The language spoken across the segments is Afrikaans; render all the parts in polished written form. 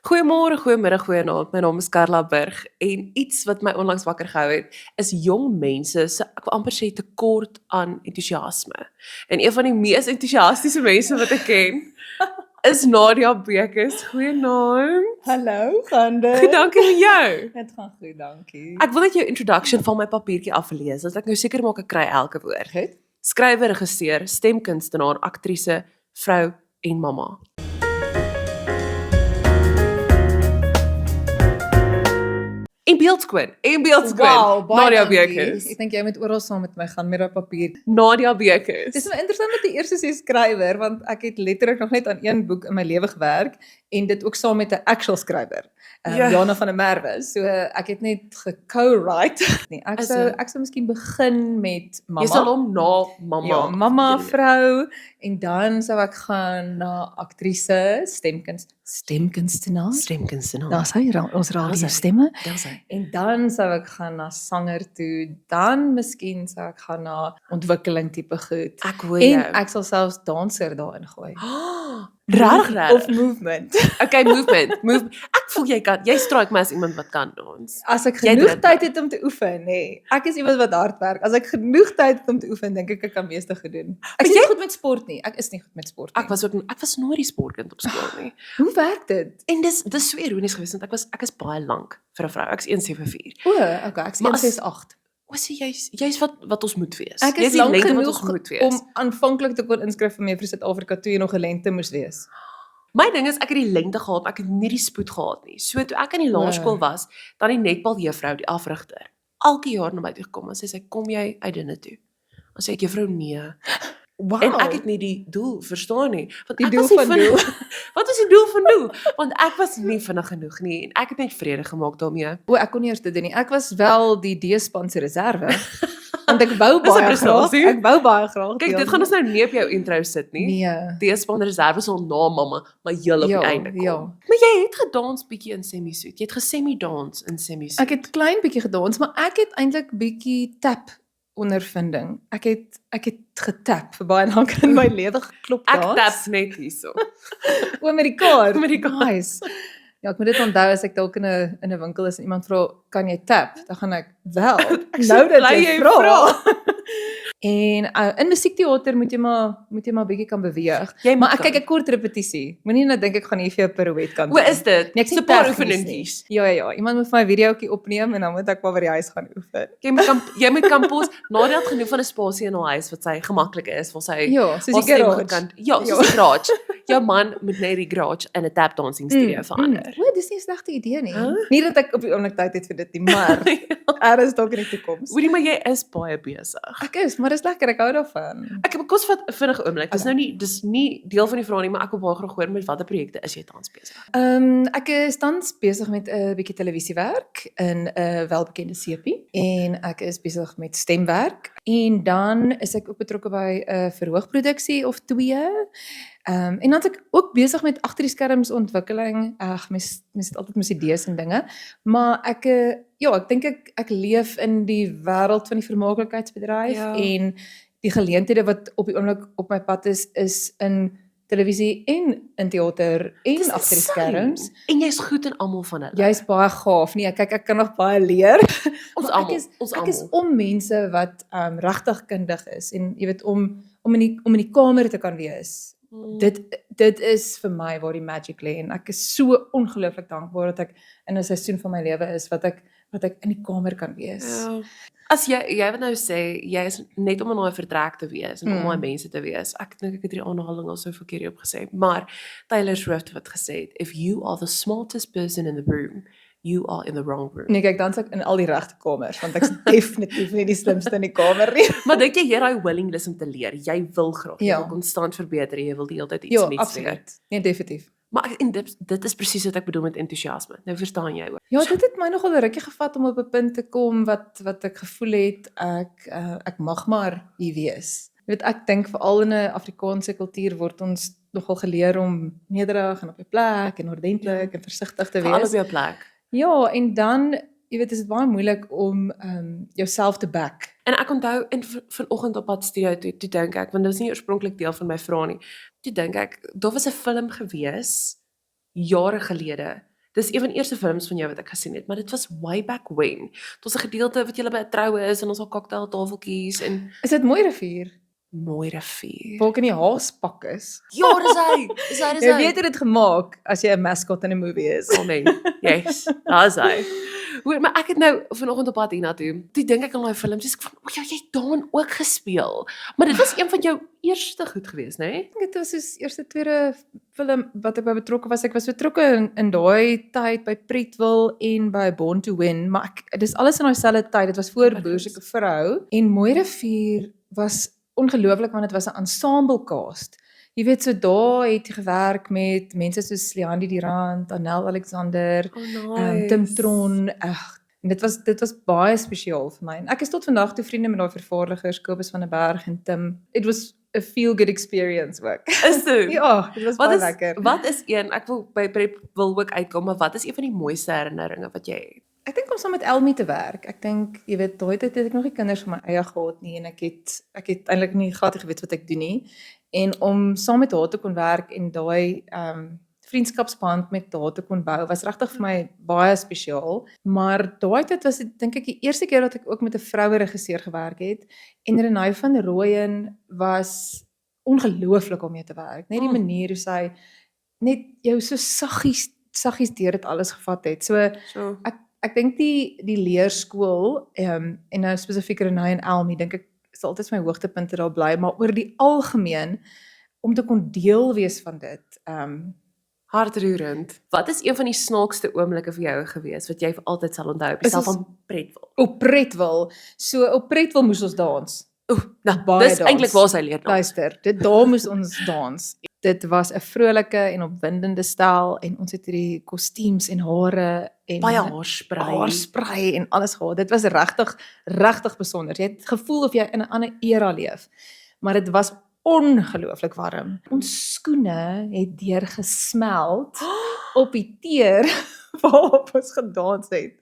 Goeiemôre, goeiemiddag, goeienaand. My naam is Karla Burg en iets wat my onlangs wakker gehou het, is jong mense se ek wil amper sê tekort aan entoesiasme. En een van die mees entoesiastiese mense wat ek ken, is Nadia Bekes. Goeienaand. Hallo, gaan dit? Goed, dankie met jou. Dit gaan goed, dankie. Ek wil net jou introduction van my papiertjie aflees, dat ek nou seker maak ek kry elke woord. Goed. Skrywer, regisseur, stemkunstenaar, aktrise, vrou en mamma. En beeldskoon, Nadia Bekes. Ek dink jy moet oral saam met my gaan met daai papier. Nadia Bekes. Dis my interessant met die eerste sê skrywer, want ek het letterlik nog net aan een boek in my lewe gewerk en dit ook saam met 'n actual skrywer. Ja. Jana van der Merwe. So ek het net ge-co-write. Nee, ek Is sou miskien begin met mamma. Jy sal hom na mamma. Ja, mamma, vrou, en dan sou ek gaan na aktrise, stemkunstenaar. Stemkunstenaar. Daar's hy, ons Daar's hy. radiostemme. Daar's hy. En dan sou ek gaan na sanger toe, dan miskien sou ek gaan na ontwikkeling tipe goed. Ek hoor En jou. ek sal selfs danser daarin gooi. Regtig? Of movement. Okay, movement. Ek voel jy strike my as iemand wat kan dans. As ek Jy genoeg doen tyd het om te oefen, nee. Ek is iemand wat hard werk. As ek genoeg tyd het om te oefen, dink ek kan meeste gedoen. Ek is nie goed met sport nie. Ek is nie goed met sport nie. Ek was nooit die sportkind op skool nie. Hoe werk dit? En dis so ironies geweest want ek is baie lank vir 'n vrou. Ek's 174. O, okay, ek is Maar as- 168. Oor jy's wat ons moet wees. Ek Jy's is die lank lengte wat genoeg ons moet wees. om aanvanklik te kon inskryf vir Mevrou Suid-Afrika toe jy nog 'n lengte moes wees. My ding is ek het die lengte gehad, maar ek het nie die spoed gehad nie. So toe ek in die laerskool was, dan die netbal juffrou, die afrigter, elke jaar na my toe gekom en sy kom jy uit dinge toe. Dan sê ek juffrou nee. Wow. En ek het nie die doel verstaan nie. Want Die ek doel was nie van vinnig- doel. Wat was die doel van doel? Want ek was nie vinnig genoeg nie en ek het net vrede gemaak daarmee. O, ek kon nie eers dit doen nie. Ek was wel die D-span se reserve. Want ek wou Dis 'n baie graag. prestasie. Ek wou baie graag. Kyk, dit gaan ons nou nie op jou intro sit nie. Nee. Die span reserve sal na mamma, maar heel op die einde kom. ja. Maar jy het gedans bietjie in semi-suit. Jy het gesemi-dans in semi-suit. Ek het klein bietjie gedans, maar ek het eintlik bietjie tap ondervinding. Ek het getap vir baie lank in my lewe geklop Ek dans. tap net hierso. O, met die kaart. Met die kaart. Nice. Ja, ek moet dit onthou as ek dalk in 'n winkel is en iemand vra, "Kan jy tap?" Dan gaan ek, "Wel." Nou dat bly jy jy vra. En in musiekteater moet jy maar bietjie kan beweeg. Jy Maar moet ek kyk 'n kort repetisie. Moenie nou dink ek gaan hier vir jou pirouette kan O, is dit? Nee, ek So sê 'n paar tegnies nie. oefeningetjies. Ja. Iemand moet vir my 'n videoetjie opneem en dan moet ek maar by die huis gaan oefen. Jy moet kan pos. Nadia het genoeg van 'n spasie in haar huis wat sy gemaklik is, waar sy Ja, soos haar die stem garage. goed kan. Ja, soos Ja. die garage. Jou man moet net die garage in 'n tap dancing studio verander. O, dis nie 'n slegte idee nie. Huh? Nie dat ek op die oomblik tyd het vir dit nie, maar daar is dalk in die toekoms. Hoorie, maar jy is baie besig. Ek is, maar dis lekker, ek hou daarvan. Ek heb 'n kos wat 'n vinnige oomblik. Dis nie deel van die vraag nie, maar ek wil baie graag hoor met watter projekte is jy tans besig? Ek is tans besig met 'n bietjie televisiewerk in 'n welbekende sepie en ek is besig met stemwerk en dan is ek ook betrokke by 'n verhoogproduksie of 2. En dan is ek ook besig met agter die skerms ontwikkeling. Mens het altyd mens idees en dinge, maar ek dink ek leef in die wêreld van die vermaaklikheidsbedryf Ja. en die geleenthede wat op die oomblik op my pad is in televisie en in teater en Dis agter die insane. skerms. En jy's goed in almal van hulle. Jy's baie gaaf. Nee, kyk, ek kan nog baie leer. Ons Maar almal, ek almal. is om mense wat regtig kundig is en jy weet om in die kamer te kan wees. Dit is vir my waar die magic lê en ek is so ongelooflik dankbaar dat ek in 'n seisoen van my lewe is wat ek in die kamer kan wees. Ja. As jy wat nou sê, jy is net om in daai vertrek te wees en om daai mense te wees. Ek dink ek het hierdie aanhaling al so verkeerd opgesê, maar Taylor Swift het gesê, if you are the smartest person in the room, you are in the wrong room. Nee, kyk, dan is ek in al die regte kamers want ek's definitief nie die slimste in die kamer nie. Maar dink jy daai willingness om te leer? Jy wil graag, jy Ja. wil konstant verbeter, jy wil die hele tyd iets Ja, nuuts leer. absoluut. Nee, definitief. Maar en dit is presies wat ek bedoel met entoesiasme. Nou verstaan jy ook. Ja, dit het my nogal 'n rukkie gevat om op 'n punt te kom wat ek gevoel het ek mag maar hier wees. Jy weet, ek dink veral in 'n Afrikaanse kultuur word ons nogal geleer om nederig en op jou plek en ordentlik en versigtig te Vir alles wees. op jou plek. Ja, en dan, jy weet, is dit baie moeilik om jouself te back. En ek onthou vanoggend op pad studio toe dink ek, want dit was nie oorspronklik deel van my vrae nie. Toe dink ek, daar was 'n film gewees jare gelede Dis een van die eerste films van jou wat ek gesien het, maar dit was way back when. Dit was 'n gedeelte wat julle by 'n troue is en ons al cocktailtafeltjies en Is dit Mooi Rivier? mooi rivier. Waar ook in die haaspak is. Ja, dis hy. Dis hy, dis Jy hy. weet hoe dit gemaak as jy 'n mascot in 'n movie is. Amen. Yes, daar is hy. Hoor, maar ek het nou vanoggend op pad hiernatoe. Toe dink ek aan daai films, dis ek van, o ja, jy het daarin ook gespeel. Maar dit was een van jou eerste goed geweest, né? Ek dink dit was soos eerste tweede film wat ek by betrokke was. Ek was betrokke in daai tyd by Pretville en by Born to Win, maar dis alles in daai selfde tyd. Dit was voor Wat Boerseke Vrou en Mooi Rivier was ongelooflik want dit was 'n ensemble cast. Jy weet so daar het jy gewerk met mense soos Leandi Durant, Anel Alexander, Oh, nice. Tim Tron, en dit was baie spesiaal vir my. En ek is tot vandag toe vriende met daai vervaardigers, Kobus van der Berg en Tim. It was a feel good experience ook. Is dit? Ja, dit was baie lekker. Wat is een, ek wil wil ook uitkom, maar wat is een van die mooiste herinneringe wat jy het? Ek dink om saam met Elmi te werk. Ek dink, jy weet, daai tyd het ek nog nie kinders van my eie gehad nie en ek het eintlik nie glad geweet wat ek doen nie. En om saam met haar te kon werk en daai vriendskapsband met haar te kon bou was regtig vir my baie spesiaal. Maar daai tyd was dit dink ek die eerste keer dat ek ook met 'n vroue regisseur gewerk het en Renée van Rooyen was ongelooflik om mee te werk. Net die manier hoe sy net jou so saggies deur dit alles gevat het. So So, ek dink die leerskool en nou spesifiek Renée en Elmi dink ek sal altyd my hoogtepunte daar bly, maar oor die algemeen om te kon deel wees van dit. hartroerend. Wat is een van die snaakste oomblikke vir jou gewees wat jy vir altyd sal onthou op die Is self ons- van Pretville? Op Pretville. So op Pretville moes ons dans. Oeh, nou, Baie dis dans. eintlik waar sy leer dans. Luister, daar moes ons dans. Dit was 'n vrolike en opwindende stel en ons het hierdie kostuums en hare en Baie haarspray. haarspray en alles gehad. Dit was regtig besonder. Jy het gevoel of jy in 'n ander era leef. Maar dit was ongelooflik warm. Ons skoene het deurgesmelt op die teer waarop ons gedans het.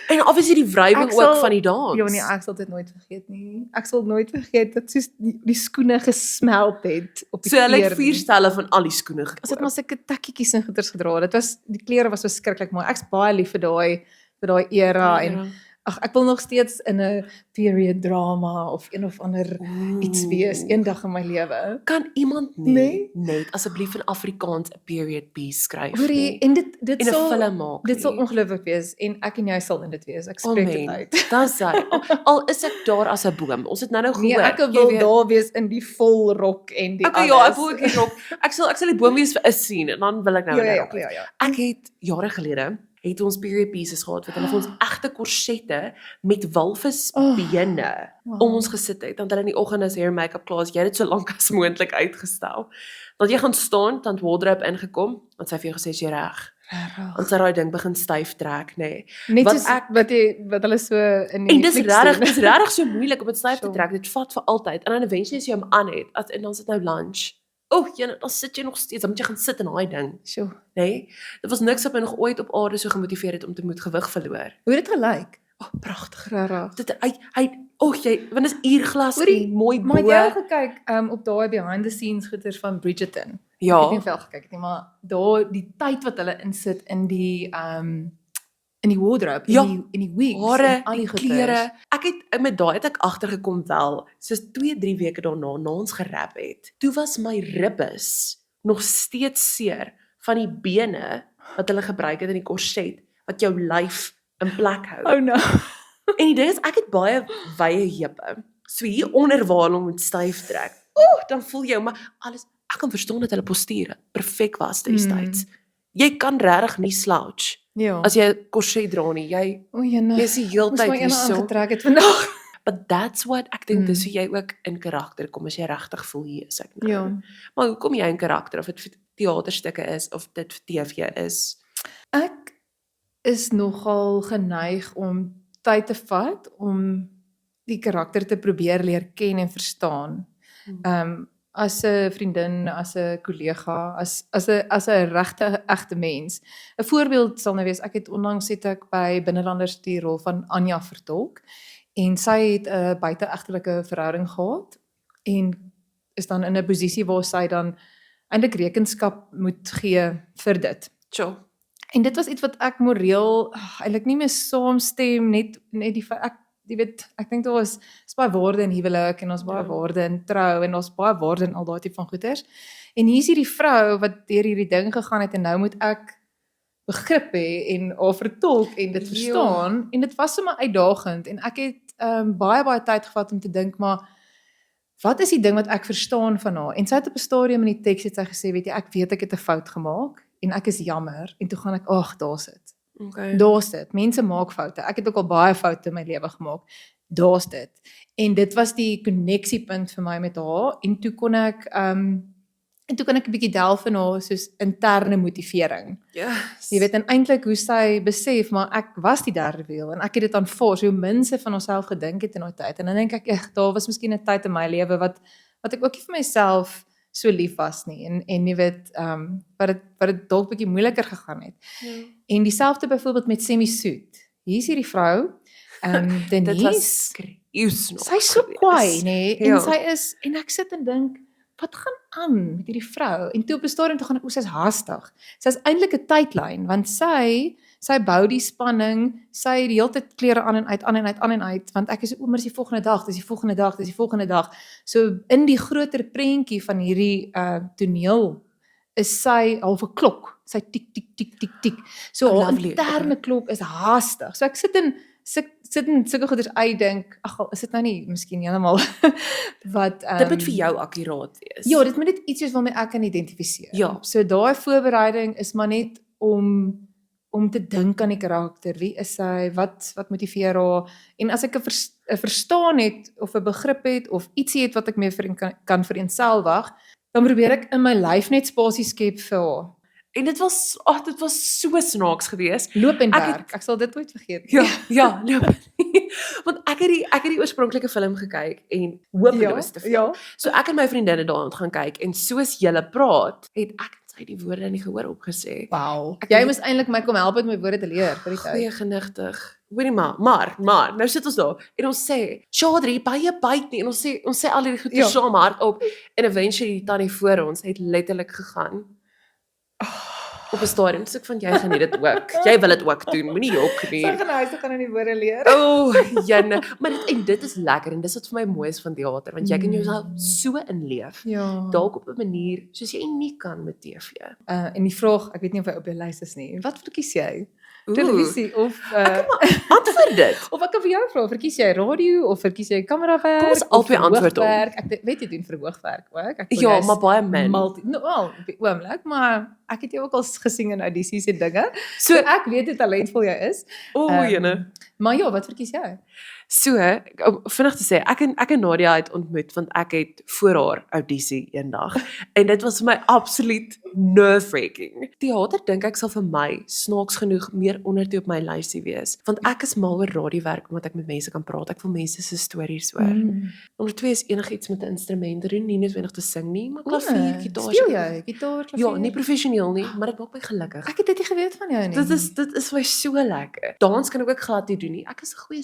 En obviously die wrywing Ek sal- ook van die dans. Ja nee, ek sal dit nooit vergeet nie. Ek sal nooit vergeet dat soos die skoene gesmelt het op die So hulle teer. het 4 stelle van al die skoene As dit gekoop. maar sulke takkietjies en goeders gedra. Dit was die klere was verskriklik mooi. Ek's baie lief vir daai era en ek wil nog steeds in 'n period drama of een of ander iets wees eendag in my lewe. Kan iemand Nee? net asseblief in Afrikaans 'n period piece skryf Hoorie, nie? en dit En 'n sal film maak. dit sal nie? ongelooflik wees en ek en jy sal in dit wees. Ek spreek dit Amen. uit. Dan sê al is ek daar as 'n boom. Ons het nou gehoor. Nee, ek jy wil weet. daar wees in die vol rok en die Okay, ja, ek alles. wil ook hierop. Ek sal die boom wees vir 'n scene en dan wil ek nou ja. Ek het jare gelede het ons period pieces gehad wat hulle vir ons egte korsette met walvisbene om ons gesit het. Dan hulle in die oggend as hair make-up klas, jy het dit so lank as moontlik uitgestel. Dan jy gaan staan, dan het wardrobe ingekom, dan sy vir jou gesê jy reg. Dan sy daai ding begin styf trek, nê. Nee. Net Wat soos wat hulle so in die En dis flieks doen. regtig so moeilik om dit styf te Sure. trek. Dit vat vir altyd. En dan eventually as jy hom aan het, en dan is dit nou lunch. Dan sit jy nog steeds, dan moet jy gaan sit in daai ding, Sjoe. nê? Nee? Dit was niks wat my nog ooit op aarde so gemotiveer het om te moet gewig verloor. Hoe het dit gelyk? Pragtig. Regtig. Dit jy, want dis uurglas Hoorie, en mooi Maar het jy al bo. gekyk op daai behind the scenes goeders van Bridgerton? Ek Ja. het nie veel gekyk nie, maar daar die tyd wat hulle insit in die wardrobe, Ja, in die wigs Hare, en al die die goeders. klere. Met daai het ek agtergekom wel, soos 2-3 weke daarna na ons gerap het. Toe was my ribbes nog steeds seer van die bene wat hulle gebruik het in die korset wat jou lyf in plek hou. Oh no. En die ding is ek het baie wye heupe. So hier onder waar hulle moet styf trek. Dan voel jy maar alles ek kan verstaan dat hulle postuur perfek was destyds. Jy kan regtig nie slouch Ja. as jy 'n korset dra nie. Jy O jene. is die hele Moes tyd my een hierso. aangetrek het vandag. But that's what ek dink dis hoe jy ook in karakter kom as jy regtig voel hier is ek nou. Ja. Maar hoekom jy in karakter of dit vir teaterstukke is of dit vir TV is? Ek is nogal geneig om tyd te vat om die karakter te probeer leer ken en verstaan. As 'n vriendin, as 'n kollega, as 'n regte egte mens. 'n Voorbeeld sal nou wees, ek het onlangs by Binnelanders die rol van Anja vertolk en sy het 'n buiteegtelike verhouding gehad en is dan in 'n posisie waar sy dan eintlik rekenskap moet gee vir dit. Sjoe. En dit was iets wat ek moreel eintlik nie meer saamstem net die ek jy weet ek dink daar is baie waarde in huwelik en ons baie waarde in trou en ons baie waarde in al daai tipe van goeders. En hier is hierdie vrou wat deur hierdie ding gegaan het en nou moet ek begrip hê en haar vertolk en dit verstaan en dit was sommer uitdagend en ek het baie tyd gevat om te dink maar wat is die ding wat ek verstaan van haar? En sy het op 'n stadium in die teks het sy gesê, weet jy, ek weet ek het 'n fout gemaak en ek is jammer en toe gaan ek, daar's dit. Okay. Daar's dit. Mense maak foute. Ek het ook al baie foute in my lewe gemaak. Daar's dit. En dit was die koneksiepunt vir my met haar en toe kon ek 'n bietjie delf in haar soos interne motivering. Yes. Jy weet en eintlik hoe sy besef maar ek was die derde wiel en ek het dit aanvaar so mense van onsself gedink het in daai tyd en dan dink ek daar was miskien 'n tyd in my lewe wat ek ook nie vir myself so lief was nie en jy weet wat dit dalk bietjie moeiliker gegaan het. En dieselfde byvoorbeeld met Semi Soet. Hier is hierdie vrou Denise. Dit was skreeus nog. Sy's so kwaai, nê? En Ja. sy is en ek sit en dink wat gaan aan met hierdie vrou? En toe op 'n stadium toe gaan ek, sy's haastig. Sy's eintlik 'n tydlyn want sy bou die spanning, sy het die hele tyd klere aan en uit, want ek is maar dis die volgende dag, dis die volgende dag. So in die groter prentjie van hierdie toneel is sy half 'n klok. Sy tik tik tik tik tik. So haar Lovely. interne klok is haastig. So ek sit en sulke goeders uitdink, is dit nou nie miskien heeltemal wat Dit moet vir jou akkuraat wees. ja, dit moet net iets wees waarmee ek kan identifiseer. Ja. So daai voorbereiding is maar net om te dink aan die karakter. Wie is sy? Wat motiveer haar? En as ek 'n verstaan het of 'n begrip het of ietsie het wat ek mee kan vereenselwig, dan probeer ek in my lyf net spasie skep vir haar. En dit was so snaaks geweest. Loop en Ek werk. Ek sal dit nooit vergeet. Ja, loop. Want ek het die oorspronklike film gekyk en hopeloos te veel. Ja. So ek en my vriendinne daaraan gaan kyk en soos julle praat, het ek en sy die woorde in die gehoor opgesê. Wow. Ek Jy weet- moes eintlik my kom help met my woorde te leer vir die tyd. Goeie genigtig. Hoorie maar, nou sit ons daar en ons sê, "Shadri, baie byt nie." En ons sê al hierdie goeie saam hardop en eventually die tannie voor ons het letterlik gegaan. Op 'n stadium sê ek van jy gaan dit ook. Jy wil dit ook doen. Moenie jok nie. Sy gaan huis toe gaan en die woorde leer. Jenne, maar dit is lekker en dis wat vir my mooi is van teater want jy kan jouself so inleef. Ja. Dalk op 'n manier soos jy nie kan met TV. En die vraag, ek weet nie of hy op jou lys is nie. Wat verkies jy? Oeh. Televisie of Antwoord dit. of ek kan vir jou vra, verkies jy radio of verkies jy kamerawerk? Kom ons of albei antwoord op. verhoogwerk? Ek weet jy doen verhoogwerk ook. Ek Ja, maar baie min. Wel, op die oomblik, maar ek het jou ook al gesien in audisies en dinge. So, So ek weet hoe talentvol jy is. jenne. Maar ja, wat verkies jy? So, om vinnig te sê, ek en Nadia het ontmoet want ek het voor haar audisie eendag en dit was vir my absoluut nerve-wracking. Theater dink ek sal vir my snaaks genoeg meer ondertoe op my lysie wees, want ek is mal oor radiowerk omdat ek met mense kan praat. Ek wil mense se stories hoor. Nommer 2 is enigiets met 'n instrument doen, nie noodwendig te sing nie, maar klavier, gitaar. Speel jy gitaar, klavier? Ja, nie professioneel nie, maar dit maak my gelukkig. Ek het dit nie geweet van jou nie. Dit is vir my so lekker. Dans kan ek ook glad nie doen nie. Ek is 'n goeie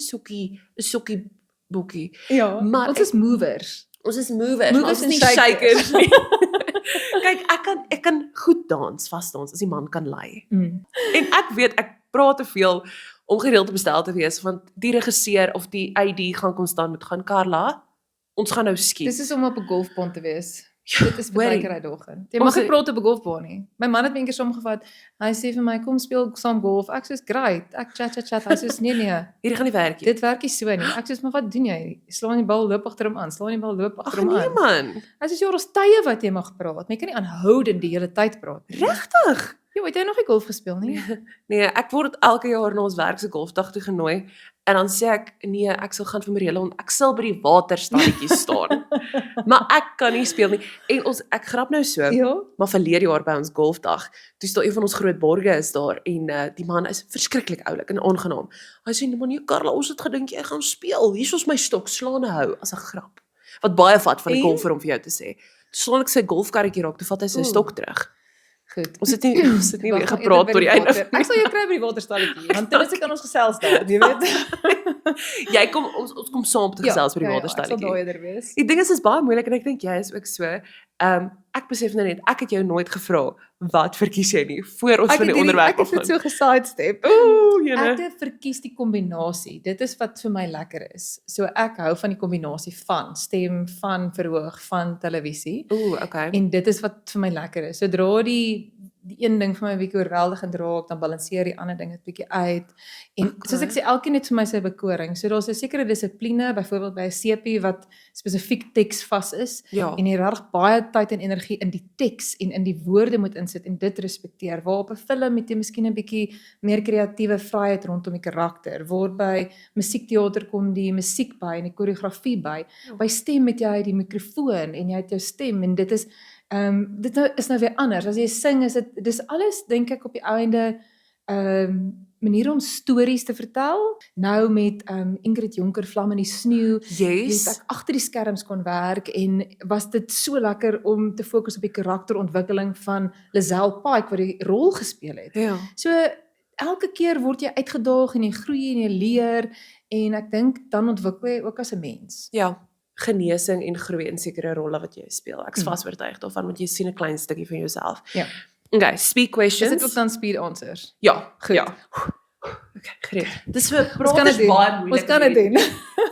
sokkie boekie. ja, maar ons is movers. Ons is movers, Movers maar ons is en nie shakers. shakers nie. Kyk, ek kan goed dans, vas dans as die man kan lei. En ek weet ek praat te veel om gereeld bestel te wees want die regisseur of die AD gaan konstant moet gaan Carla. Ons gaan nou skiet. Dis is om op 'n golfbaan te wees. Dit is baie hoorie. keer uitdagend. Jy mag nie praat op 'n golfbaan nie. My man het my eendag saamgevat. Hy sê vir my, "Kom speel saam golf." Ek sê, "Great." Ek chat. Hy sê, "Nee, Hierdie gaan nie werk nie. dit werk nie so nie." Ek sê, "Maar wat doen jy? Slaan die bal, loop agter hom aan. Slaan die bal, loop Ag agter hom nee aan." man. Hy sê, "Ja, daar's tye wat jy mag praat. Maar jy kan nie aanhoudend die hele tyd praat nie." Regtig? Ja, het jy nog nie golf gespeel nie? Nee, ek word elke jaar na ons werk se golfdag toe genooi en dan sê ek nee, ek sal gaan vir Marielle ek sal by die waterstalletjies staan. Maar ek kan nie speel nie. En ek grap nou so, Ja. maar verlede jaar by ons golfdag, toe staan een van ons groot borge is daar en die man is verskriklik oulik en aangenaam. Hy sê nee, maar nee Karla, ons het gedink jy gaan speel. Hier is my stok, slaan hou as 'n grap. Wat baie vat van 'n golfer om vir jou te sê. Toe slaan ek sy golfkarretjie raak, toe vat hy sy stok terug. Goed. Ons het nie weer Wag, gepraat tot die einde. Ek sal jou kry by die waterstalletjie, want ten minste kan ons gesels daar, jy weet. Jy kom ons kom saam te gesels by die Ek sal waterstalletjie. daar eerder wees. Die ding is baie moeilik en ek dink jy is ook so. Ek besef nou net, ek het jou nooit gevra, wat verkies jy nie, voor ons van die Ek onderwerp het dit so gesidestep. Oeh, jene. Ek verkies die kombinasie. Dit is wat vir my lekker is. So ek hou van die kombinasie van stem, van verhoog, van televisie. Oeh, okay. En dit is wat vir my lekker is. Sodra die een ding vir my 'n bietjie oorweldigend raak, dan balanseer die ander ding dit bietjie uit. En soos ek sê, elkeen het vir my sy bekoring. So daar's 'n sekere dissipline, byvoorbeeld by 'n CP wat spesifiek teks vas is Ja. en jy regtig baie tyd en energie in die teks en in die woorde moet insit en dit respekteer. Waar op 'n film het jy miskien 'n bietjie meer kreatiewe vryheid rondom die karakter. Waar by musiekteater kom die musiek by en die koreografie by. Ja. By stem het jy die mikrofoon en jy het jou stem en dit is dit is nou weer anders. As jy sing is dis alles dink ek op die einde maniere om stories te vertel. Nou met Ingrid Jonker Vlam in die sneeu, Yes. het ek agter die skerms kon werk en was dit so lekker om te fokus op die karakterontwikkeling van Lizelle Pike wat die rol gespeel het. Ja. So elke keer word jy uitgedaag en jy groei en jy leer en ek dink dan ontwikkel jy ook as 'n mens. Ja. Genesing en groei in sekere rolle wat jy speel. Ek's vas oortuig daarvan, want jy sien 'n klein stukkie van jouself. Ja. Okay, speak Is questions. dit ook dan speed answers? Ja, Goed. ja. Okay, gereed. Dis vir Ons kan praat dit is doen. baie moeilik. Ons kan dit doen.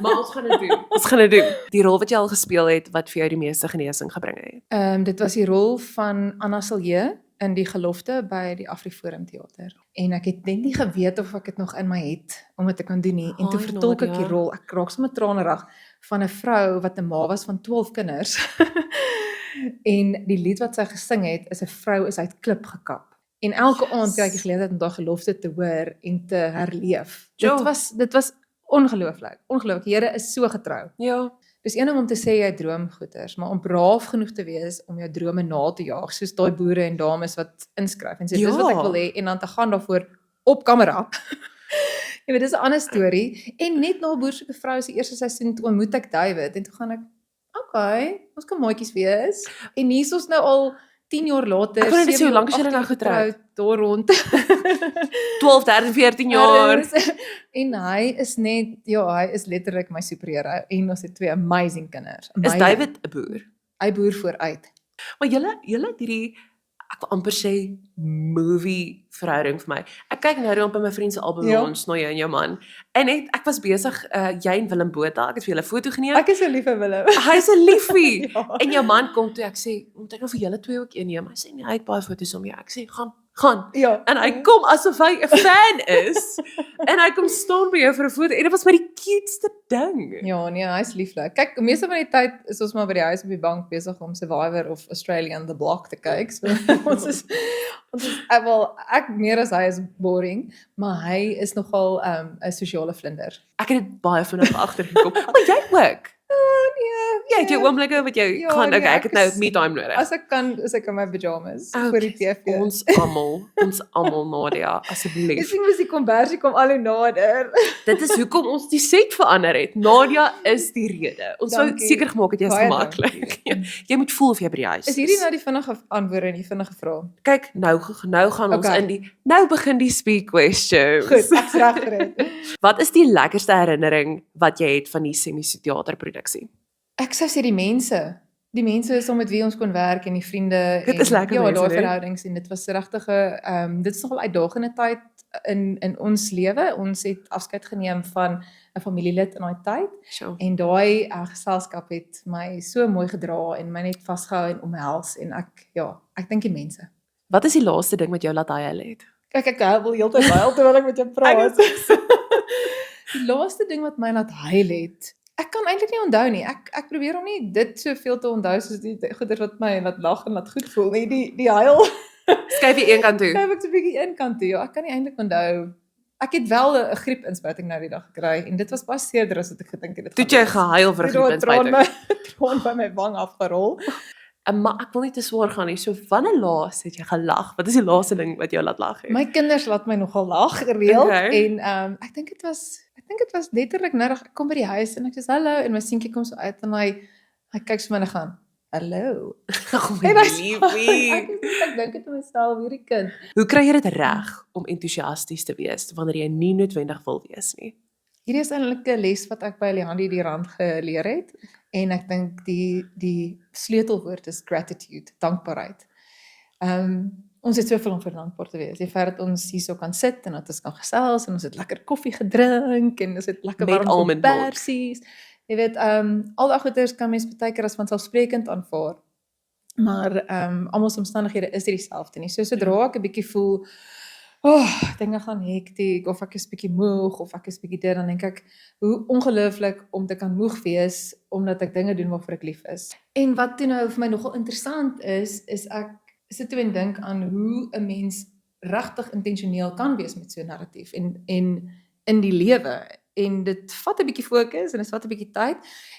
Maar ons gaan dit doen. Ons gaan dit doen. Die rol wat jy al gespeel het wat vir jou die meeste genesing gebring het. Dit was die rol van Anna Silje in Die Gelofte by die Afriforum Theater. En ek het net nie geweet of ek dit nog in my het om dit te kan doen nie. En toe Ai, vertolk ek Nadia. die rol. Ek raak sommer tranerig van 'n vrou wat 'n ma was van 12 kinders. En die lied wat sy gesing het is 'n vrou is uit klip gekap. En elke aand kry ek die geleentheid om daai gelofte te hoor en te herleef. Ja. Dit was ongelooflik. Ongelooflik. Die Here is so getrou. Ja. Dis een ding om te sê jy droom goeters, maar om braaf genoeg te wees om jou drome na te jaag, soos daai boere en dames wat inskryf en sê dis wat ek Ja. wil hê en dan te gaan daarvoor op kamera. Jy weet, dis 'n ander storie. En net na Boer soek 'n vrou se eerste seisoen toe ontmoet ek David en toe gaan ek, okay, ons kan maatjies wees. En hier is ons nou al 10 jaar later. Ek wil net sê, 7 hoe lank is jaar, julle nou 8 jaar getroud? Daar rond. 12, 13, 14 jaar. En hy is net, ja, hy is letterlik my superheld en ons het 2 amazing kinders. Is David 'n boer? Hy boer vooruit. Maar julle het hierdie, ek wil amper sê movie verhouding vir my. Ek kyk nou rond by my vriend se album Ja. launch, nou jy en jou man. En ek was besig, jy en Willem Botha, ek het vir julle 'n foto geneem. Ek is so lief vir Willem. Hy's 'n liefie. Ja. En jou man kom toe, ek sê, moet ek nou vir julle 2 ook een neem? Hy sê nee, hy het baie foto's om jou. Ek sê, gaan. Ja. En hy kom asof hy 'n fan is. En hy kom staan by jou vir 'n foto en dit was my die cutest ding. Ja, nee, hy's lieflik. Kyk, meeste van die tyd is ons maar by die huis op die bank besig om Survivor of Australia on the Block te kyk. So ons is ek meer as hy is boring, maar hy is nogal 'n sosiale vlinder. Ek het dit baie vinnig agtergekom. Maar jy ook. Jy het jou oomblikke wat jy Ja, gaan, nee, okay, ek ek het nou is- me time nodig. As ek kan, is ek in my pyjamas voor die TV. Ons almal Nadia, asseblief. Ek sien mos die konversie kom al hoe nader. Dit is hoekom ons die set verander het. Nadia is die rede. Ons wou Dankie. seker gemaak het jy is Baie gemaklik. Jy moet voel of jy by die huis Is hierdie nou die vinnige antwoorde en die vinnige vrae? Kyk, nou gaan ons Okay. in die nou begin die speak questions. Goed, ek's reg gereed. Wat is die lekkerste herinnering wat jy het van die Semi teaterproduksie? Ek sou sê die mense. Die mense saam met wie ons kon werk en die vriende Dit is en lekker ja, mense, daai né? verhoudings en dit was regtig 'n dit is nogal uitdagende tyd in ons lewe. Ons het afskeid geneem van 'n familielid in daai tyd Sure. en daai geselskap het my so mooi gedra en my net vasgehou en omhels en ek dink die mense. Wat is die laaste ding wat jou laat huil het? Kyk, ek wil heeltyd huil terwyl ek met jou praat. Ek Die laaste ding wat my laat huil het. Ek kan eintlik nie onthou nie. Ek probeer om nie dit soveel te onthou soos die goeders wat my laat lag en laat goed voel nie. Die huil Skuif jy een kant toe. skryf ek so 'n bietjie een kant toe. Ja, ek kan nie eintlik onthou. Ek het wel 'n griepinspuiting nou die dag gekry en dit was baie seerder as wat ek gedink het. Toe het jy gehuil vir 'n griepinspuiting. Traan by my wang afgerol. Maar ek wil nie te swaar gaan nie. So wanneer laas het jy gelag? Wat is die laaste ding wat jou laat lag het? My kinders laat my nogal lag gereeld Okay. en ek dink dit was letterlik nou ek kom by die huis en ek sê hallo en my seentjie kom so uit en hy kyk so my en gaan hallo. Oh, En my hy liefie. ek dink dit met myself hierdie kind. Hoe kry jy dit reg om entoesiasties te wees wanneer jy nie noodwendig wil wees nie? Hierdie is eintlik 'n les wat ek by Leandie die Rand geleer het. En ek dink die sleutelwoord is gratitude, dankbaarheid. Ons het soveel om vir dankbaar te wees. Die feit dat ons hierso kan sit en dat ons kan gesels en ons het lekker koffie gedrink en ons het lekker Met warm almondmilk. kombersies. Jy weet, al daai goeders kan mens baie keer as vanselfsprekend aanvaar. Maar almal se omstandighede is nie dieselfde nie. So sodra ek 'n bietjie voel, dinge gaan hektiek of ek is bietjie moeg of ek is bietjie dit, dan dink ek hoe ongelooflik om te kan moeg wees omdat ek dinge doen waarvoor ek lief is. En wat toe nou vir my nogal interessant is ek sit toe en dink aan hoe 'n mens regtig intentioneel kan wees met so 'n narratief en in die lewe. En dit vat 'n bietjie fokus en dit vat 'n bietjie tyd.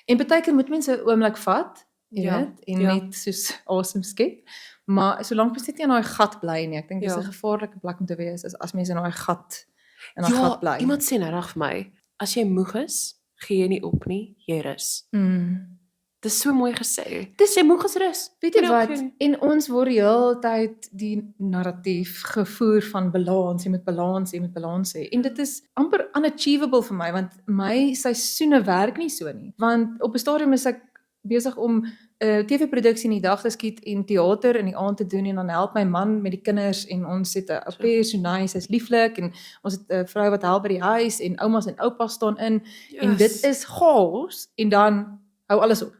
En baie keer moet mense 'n oomblik vat, jy Ja, weet, en ja. net soos asem skep. Maar solank mens net nie in daai gat bly nie, ek dink dis Ja. 'n gevaarlike plek om te wees is as mense in daai gat gat bly. Iemand sê nou reg vir my, as jy moeg is, gee jy nie op nie, jy rus. Dis so mooi gesê. Dis jy moeg is rus. Weet jy Moenie wat? opgee nie. En ons word die hele tyd die narratief gevoer van balans, jy moet balans hê. En dit is amper unachievable vir my want my seisoene werk nie so nie. Want op 'n stadium is ek besig om 'n TV-produksie in die dag te skiet en teater in die aand te doen en dan help my man met die kinders en ons het 'n au pair, so nice, hy's lieflik en ons het 'n vrou wat help by die huis en oumas en oupas staan in en dit is chaos en dan hou alles op.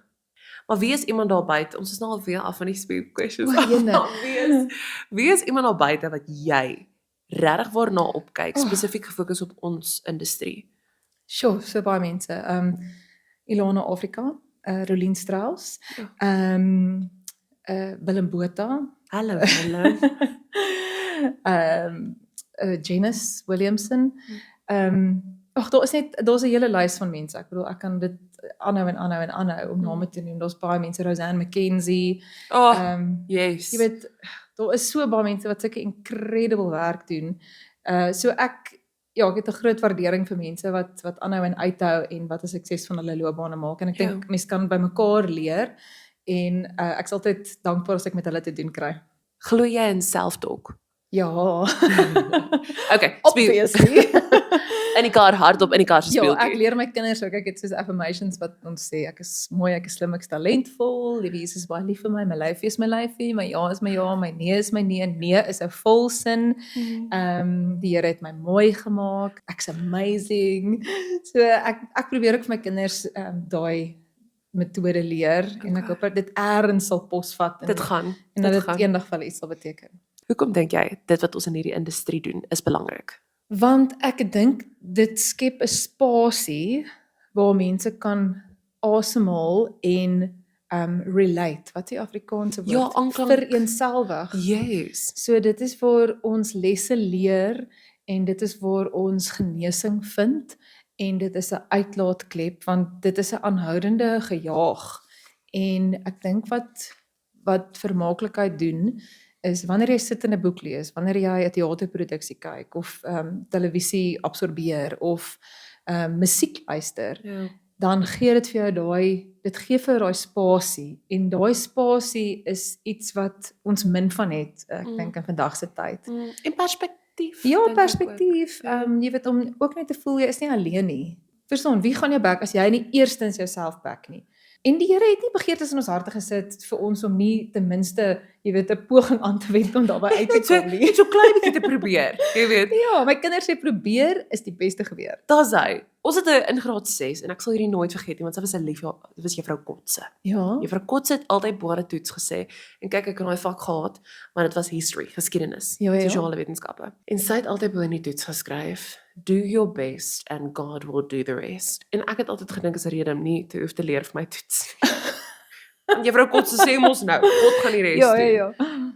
Maar wie is iemand daar buite? Ons is nou al weer af van die spook questions. O, jene. Wie is iemand daar buite wat jy regtig waarna opkyk, spesifiek gefokus op ons industrie? Sjoe, so baie mense. Ilona Afrika, Rolien Strauss, Willem Botha, Hallo. Janice Williamson. Daar's 'n hele lys van mense. Ek bedoel, ek kan dit aanhou om name te noem. Daar's baie mense, Roseanne McKenzie. Yes. Jy weet, daar is so baie mense wat sulke incredible werk doen. So ek het 'n groot waardering vir mense wat aanhou en uithou en wat 'n sukses van hulle loopbane maak en ek dink mense kan by mekaar leer en ek's altyd dankbaar as ek met hulle te doen kry. Glo jy in self-talk? Ja. Okay, Obviously. in die kar hardop in die kar se Ja, speeltjie. ek leer my kinders ook, ek het soos affirmations wat ons sê, ek is mooi, ek is slim, ek is talentvol, die Jesus is baie lief vir my lyfie is my lyfie, my ja is my ja, my nee is my nee, nee is 'n volsin. Die Here het my mooi gemaak, ek's amazing. So ek probeer ook vir my kinders daai metode leer en ek hoop dat dit eers sal posvat en Dit gaan. en dat dit eendag vir hulle iets sal beteken. Hoekom dink jy dit wat ons in hierdie industrie doen is belangrik? Want ek dink dit skep 'n spasie waar mense kan asemhaal en relate. Wat is die Afrikaanse woord? Ja, aanklank. Vereenselwig. Yes. So dit is waar ons lesse leer en dit is waar ons genesing vind en dit is 'n uitlaatklep want dit is 'n aanhoudende gejaag. En ek dink wat vermaaklikheid doen is wanneer jy sit en 'n boek lees, wanneer jy 'n teaterproduksie kyk of televisie absorbeer of musiek luister, Ja. dan gee dit vir jou dit gee vir daai spasie en daai spasie is iets wat ons min van het, ek dink in vandag se tyd. En perspektief. Ja, dink ek perspektief. ook. Ja. Jy weet om ook net te voel jy is nie alleen nie. Verstaan, wie gaan jou back as jy nie eerstens jouself back nie? En die Here het nie begeertes in ons harte gesit vir ons om nie ten minste, jy weet, 'n poging aan te wend om daarby uit te kom nie. Net so klein bietjie te probeer, jy weet. Ja, my kinders sê probeer is die beste geweer. Daar's hy. Ons het 'n in graad 6 en ek sal hierdie nooit vergeet nie want sy was 'n dit was juffrou Kotse. Ja. Juffrou Kotse het altyd bo aan 'n toets gesê en kyk ek het daai vak gehad, maar dit was history, geskiedenis, Ja. sosiale wetenskappe. En sy het altyd bo in die toets geskryf, do your best and God will do the rest. En ek het altyd gedink is 'n rede om nie te hoef te leer vir my toets. En juffrou Kotse sê mos nou, God gaan die res doen.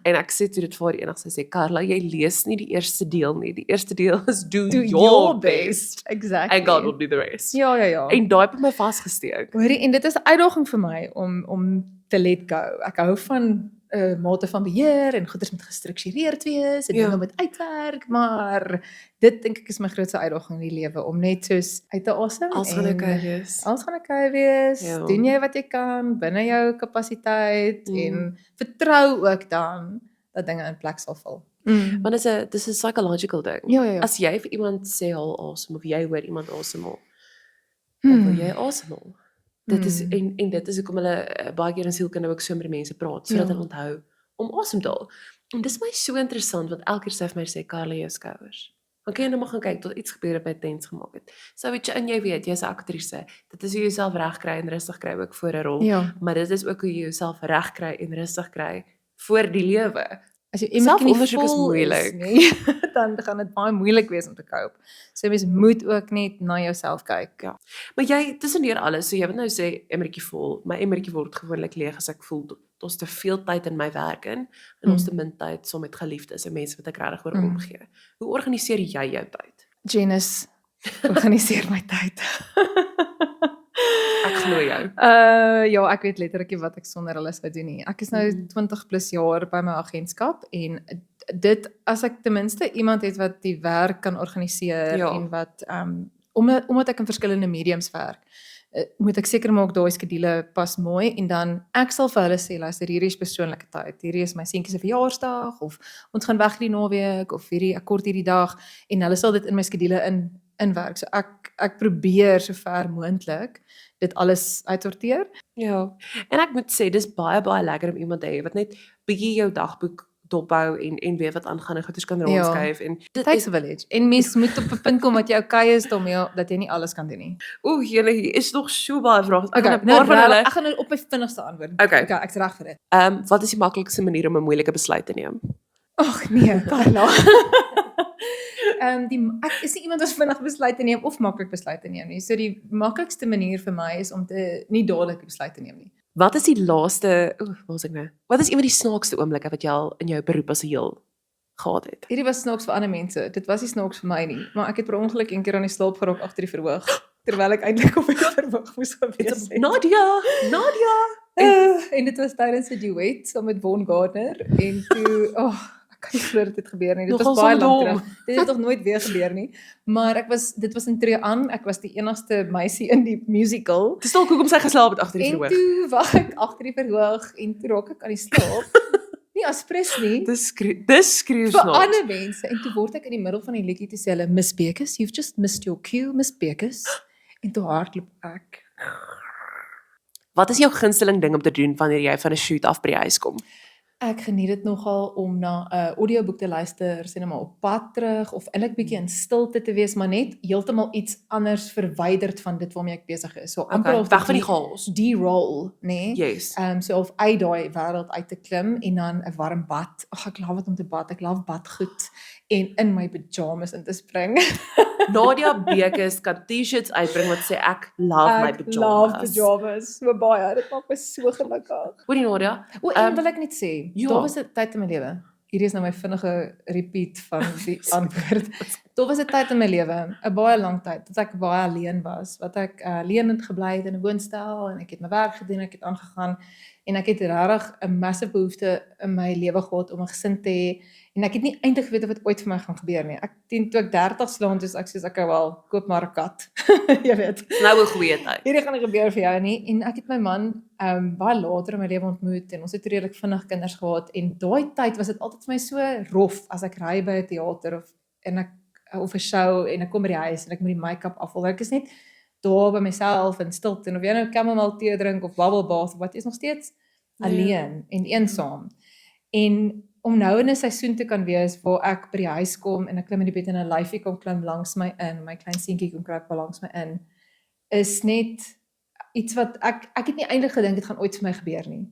En ek sê toe dit vir haar eendag, sy sê Carla, jy lees nie die eerste deel nie. Die eerste deel is do your best Exactly. and God will do the rest. Ja. En daai het by my vasgesteek. Hoorie, en dit is 'n uitdaging vir my om te let go. Ek hou van 'n mate van beheer en goeders moet gestruktureerd wees en Ja. dinge moet uitwerk, maar dit dink ek is my grootste uitdaging in die lewe om net soos uit te asem Alles gaan oukei wees. Alles gaan oukei wees. Ja. Doen jy wat jy kan binne jou kapasiteit en vertrou ook dan dat dinge in plek sal val. Want dis 'n psychological ding. Ja. As jy vir iemand sê haal asem of jy hoor iemand asemhaal, dan wil jy asemhaal. Dit is en dit is hoekom hulle baie keer in sielkunde ook so met die mense praat, sodat Ja. hulle onthou om asem te haal. En dis my so interessant want elke keer sê vir my sê Karla jou skouers. Dan kan jy nou maar gaan kyk tot iets gebeur het by tens gemaak het. So weet jy, en jy weet, jy's 'n aktrise. Dit is hoe jy jouself reg kry en rustig kry ook voor 'n rol, Ja. maar dit is ook hoe jy jouself reg kry en rustig kry vir die lewe. As jy iemand nie Selfondersoek is vol moeilik. nie, dan gaan dit baie moeilik wees om te cope. So mens moet ook net na jouself kyk. Ja. Maar jy tussendeur alles, so jy wat nou sê emmertjie vol, my emmertjie word gewoonlik leeg as ek voel ons te veel tyd in my werk in en ons te min tyd saam met geliefdes en mense wat ek regtig oor omgee. Hoe organiseer jy jou tyd? Janice, organiseer my tyd. Ek glo jou. Ja, ek weet letterlik nie wat ek sonder hulle sou doen nie. Ek is nou 20 plus jaar by my agentskap en dit as ek ten minste iemand het wat die werk kan organiseer Ja. en wat omdat ek in verskillende mediums werk, moet ek seker maak daai skedule pas mooi en dan ek sal vir hulle sê luister, hierdie is persoonlike tyd. Hierdie is my seentjie se verjaarsdag of ons gaan weg hierdie naweek of ek kort hierdie dag en hulle sal dit in my skedule inwerk. So ek probeer so ver moontlik dit alles uitsorteer. Ja. En ek moet sê dis baie lekker om iemand te hê wat net bietjie jou dagboek dophou en weet wat aangaan en goeders kan rondskuif en dit Takes a village. En mens moet op 'n punt kom dat jy okay is daarmee dat jy nie alles kan doen nie. julle hier is nog so baie vrae. Ek Okay, gaan 'n paar van hulle. ek gaan nou op my vinnigste antwoord. Okay. Ek's reg vir dit. Wat is die maklikste manier om 'n moeilike besluit te neem? Ag nee, Carla. Ek is nie iemand wat vinnig besluite neem of maklik besluite neem nie. So die maklikste manier vir my is om te nie dadelik besluite te neem nie. Wat is die laaste, waar was ek nou? Wat is een van die snaakste oomblikke wat jy al in jou beroep as 'n heel gehad het? Hierdie was snaaks vir ander mense. Dit was nie snaaks vir my nie, maar ek het per ongeluk een keer aan die slaap geraak agter die verhoog terwyl ek eintlik op die verhoog moes gewees het. Nadia. En dit was tydens 'n duet saam met Von Gardner en toe ek kan nie glo dit het gebeur nie. Dit Nogal was baie so lank dom. terug. Dit het nog nooit weer gebeur nie. Maar dit was in Tree aan. Ek was die enigste meisie in die musical. Dis dalk hoekom sy geslaap het agter die En verhoog. toe wag ek agter die verhoog en toe raak ek aan die slaap. Nie aspres nie. Dis skreeu Vir snaaks. ander mense en toe word ek in die middel van die liedjie te sê hulle Miss Bekes, you've just missed your cue, Miss Bekes. En toe hardloop ek. Wat is jou gunsteling ding om te doen wanneer jy van 'n shoot af by die huis kom? Ek geniet dit nogal om na 'n audioboek te luister, sê net maar op pad terug of eintlik bietjie in stilte te wees, maar net heeltemal iets anders verwyderd van dit waarmee ek besig is. So amper Okay, of weg van die chaos. die rol, nê? Nee? Yes. So of uit daai wêreld uit te klim en dan 'n warm bad. Ag, ek love dit om te bad. Ek love badgoed en in my pyjamas in te spring. Nadia Bekes kan T-shirts uitbring wat sê ek love my Ek pyjamas. love pyjamas so baie. Dit maak my so gelukkig. Hoorie Nadia, En wil ek net sê, ja. daar was 'n tyd in my lewe. Hierdie is nou my vinnige repeat van die antwoord. Daar was 'n tyd in my lewe, 'n baie lang tyd, dat ek baie alleen was, wat ek alleenend gebly het in 'n woonstel en ek het my werk gedoen, ek het aangegaan en ek het regtig 'n massive behoefte in my lewe gehad om 'n gesin te hê en ek het nie eintlik geweet of dit ooit vir my gaan gebeur nie. Toe ek 30 slaan, toe ek soos wel, koop maar 'n kat. Jy weet. nou 'n goeie tyd. Hierdie gaan nie gebeur vir jou nie en ek het my man baie later in my lewe ontmoet en ons het redelik vinnig kinders gehad en daai tyd was dit altyd vir my so rof as ek ry by 'n teater of 'n show en ek kom by die huis en ek moet die make-up afhaal. Ek is net daar by myself in stilte en of jy nou chamomile tee drink of bubble bath of wat jy is nog steeds alleen en eensaam. En om nou in 'n seisoen te kan wees waar ek by die huis kom en ek klim in die bed en 'n lyfie kom klim langs my in, my klein seentjie kom kruip langs my in, is net iets wat ek het nie eintlik gedink dit gaan ooit vir my gebeur nie.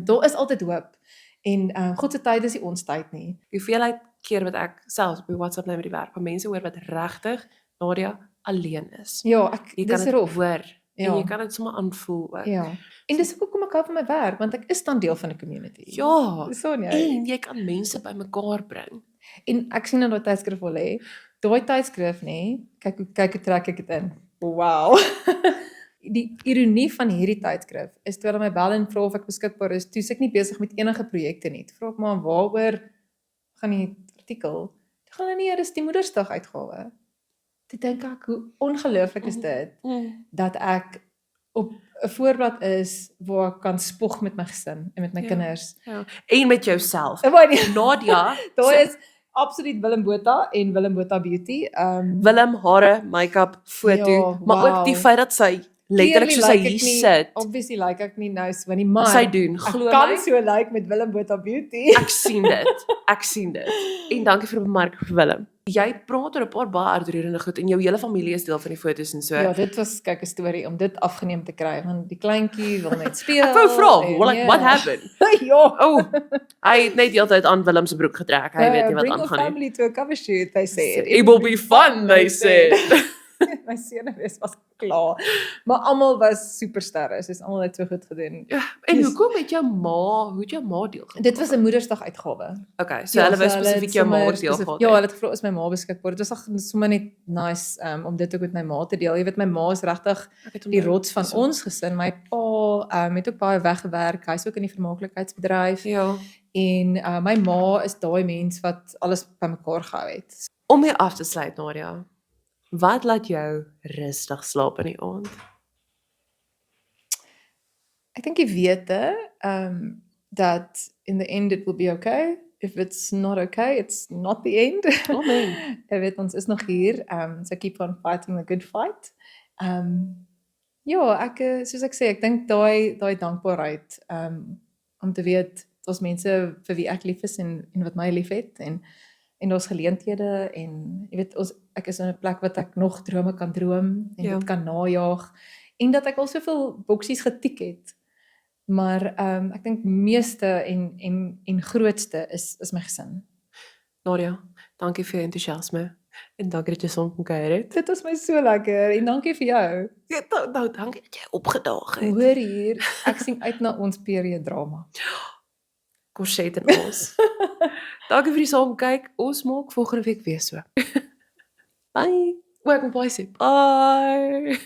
Daar is altyd hoop en God se tyd is nie ons tyd nie. Hoeveelheid keer wat ek selfs op WhatsApp nou met die werk van mense hoor wat regtig Nadia alleen is. Ja, Jy kan dis dit rof. hoor Ja. en jy kan dit sommer aanvoel ook. Ja. En dis hoekom ek hou van my werk want ek is dan deel van 'n community. Ja. So nee. En jy kan mense bymekaar bring. En ek sien in daai tydskrif wil hê, daai tydskrif nê, kyk hoe trek ek dit in. Wow. Die ironie van hierdie tydskrif is toe hulle my bel en vra of ek beskikbaar is, toe ek nie besig met enige projekte nie. Vra ek maar waaroor gaan die artikel? Toe gaan hulle nee, dis die Moedersdag uitgawe. Toe dink ek hoe ongelooflik is dit dat ek op 'n voorblad is waar ek kan spog met my gesin en met my kinders. Ja. En met jouself. Nee, Nadia, daar is absoluut Willem Botha en Willem Botha Beauty. Willem hare, make-up, foto, Ja, maar ook die wow. feit dat sy letterlik soos hy Clearly hier ek nie- sit. Obviously like ek nie nou so nie, maar Sy doen, ek glo kan my. so lyk met Willem Botha Beauty. Ek sien dit. Ek sien dit. En dankie vir die bemarking vir Willem. Jy praat oor 'n paar baie hartroerende goed en jou hele familie is deel van die foto's en so. Ja, dit was kyk 'n storie om dit afgeneem te kry want die kleintjie wil net speel. Ek wou vra, en like, what happened? ja. Oh, hy het net heeltyd aan Willem se broek getrek. Hy weet nie wat Bring your aangaan nie. family to a cover shoot, they said. It will be fun, they said. My senuwees was klaar. Maar almal was supersterre. Soos almal het so goed gedoen. Ja, en Dis- hoekom het jou ma deelgeneem? Dit was 'n Moedersdag uitgawe. Okay, so hulle wou spesifiek jou ma deelgehad. Ja, hulle het gevra is my ma beskikbaar. Dit was ag sommer net nice om dit ook met my ma te deel. Jy weet my ma is regtig die rots van ons gesin. My pa het ook baie weggewerk. Hy's ook in die vermaaklikheidsbedryf Ja. en my ma is daai mens wat alles bymekaar gehou het. Om mee af te sluit, Nadia. Wat laat jou rustig slaap in die aand? Ek dink die wete dat in the end it will be okay. If it's not okay, it's not the end. Oh man. Jy weet ons is nog hier. So keep on fighting the good fight. Ja, soos ek sê, ek dink daai dankbaarheid om te weet daar's mense vir wie ek lief is en wat my liefhet en daar's geleenthede en jy weet ek is in 'n plek wat ek nog drome kan droom en Ja. dit kan najag en dat ek al soveel boksies getik het. Maar ek dink meeste en grootste is my gesin. Nadia, dankie vir jou entoesiasme en dankie dat jy son kom kuier het. Dit was my so lekker en dankie vir jou. Ja, dankie dat jy opgedaag het. Hoor hier, ek sien uit na ons period drama. Korset en ons. Dankie vir die saamkyk. Ons maak volgende week weer so. Bye. O, ek moet baie sê. Bye.